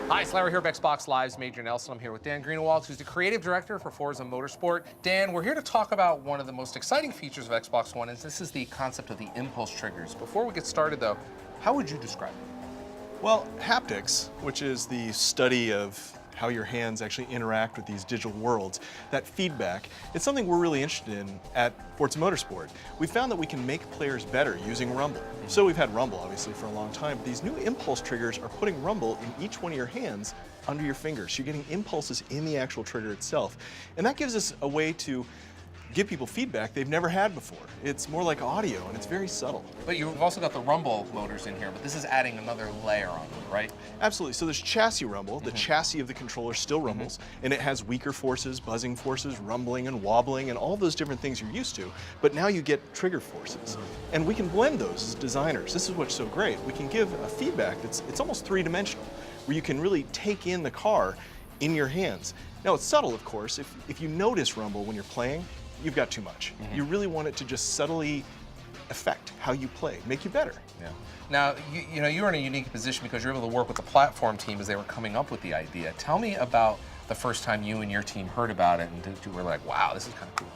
Hi, it's Larry here of Xbox Live's Major Nelson. I'm here with Dan Greenewald, who's the creative director for Forza Motorsport. Dan, we're here to talk about one of the most exciting features of Xbox One, and this is the concept of the impulse triggers. Before we get started, though, how would you describe it? Well, haptics, which is the study of how your hands actually interact with these digital worlds, that feedback, it's something we're really interested in at Forza Motorsport. We found that we can make players better using rumble. So we've had rumble, obviously, for a long time, but these new impulse triggers are putting rumble in each one of your hands under your fingers. So you're getting impulses in the actual trigger itself. And that gives us a way to give people feedback they've never had before. It's more like audio, and it's very subtle. But you've also got the rumble motors in here, but this is adding another layer on it, right? Absolutely. So there's chassis rumble. The chassis of the controller still rumbles, and it has weaker forces, buzzing forces, rumbling and wobbling, and all those different things you're used to. But now you get trigger forces. And we can blend those as designers. This is what's so great. We can give a feedback it's almost three-dimensional, where you can really take in the car in your hands. Now, it's subtle, of course. If you notice rumble when you're playing, you've got too much. You really want it to just subtly affect how you play, make you better. Yeah. Now, you're in a unique position because you're able to work with the platform team as they were coming up with the idea. Tell me about the first time you and your team heard about it and you were like, wow, this is kind of cool.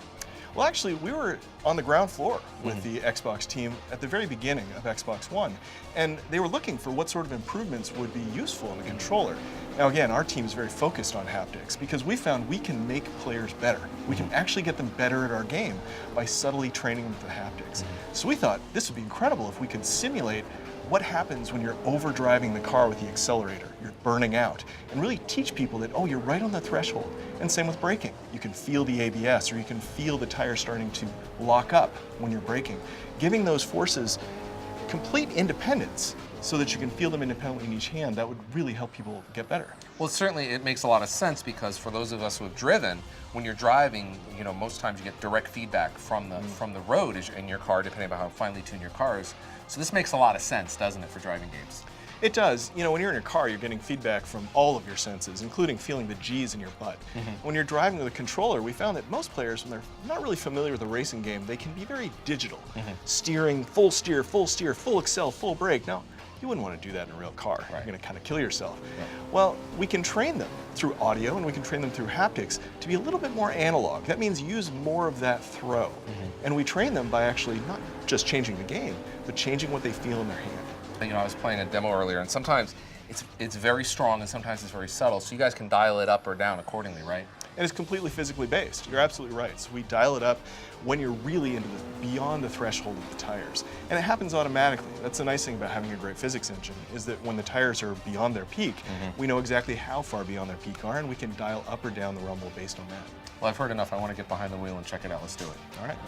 Well, actually, we were on the ground floor with the Xbox team at the very beginning of Xbox One, and they were looking for what sort of improvements would be useful in the controller. Now, again, our team is very focused on haptics because we found we can make players better. We can actually get them better at our game by subtly training them with the haptics. So we thought this would be incredible if we could simulate what happens when you're overdriving the car with the accelerator, you're burning out, and really teach people that, oh, you're right on the threshold. And same with braking. You can feel the ABS, or you can feel the tire starting to lock up when you're braking. Giving those forces complete independence so that you can feel them independently in each hand, that would really help people get better. Well, certainly it makes a lot of sense because for those of us who have driven, when you're driving, most times you get direct feedback from the road in your car, depending on how finely tuned your car is. So this makes a lot of sense, doesn't it, for driving games? It does. When you're in your car, you're getting feedback from all of your senses, including feeling the G's in your butt. When you're driving with a controller, we found that most players, when they're not really familiar with a racing game, they can be very digital. Steering, full steer, full accel, full brake. Now, you wouldn't want to do that in a real car. Right. You're going to kind of kill yourself. Right. Well, we can train them through audio and we can train them through haptics to be a little bit more analog. That means use more of that throw. And we train them by actually not just changing the game, but changing what they feel in their hand. I was playing a demo earlier, and sometimes it's very strong and sometimes it's very subtle, so you guys can dial it up or down accordingly, right? And it's completely physically based. You're absolutely right. So we dial it up when you're really into beyond the threshold of the tires. And it happens automatically. That's the nice thing about having a great physics engine, is that when the tires are beyond their peak, we know exactly how far beyond their peak are, and we can dial up or down the rumble based on that. Well, I've heard enough. I want to get behind the wheel and check it out. Let's do it. All right.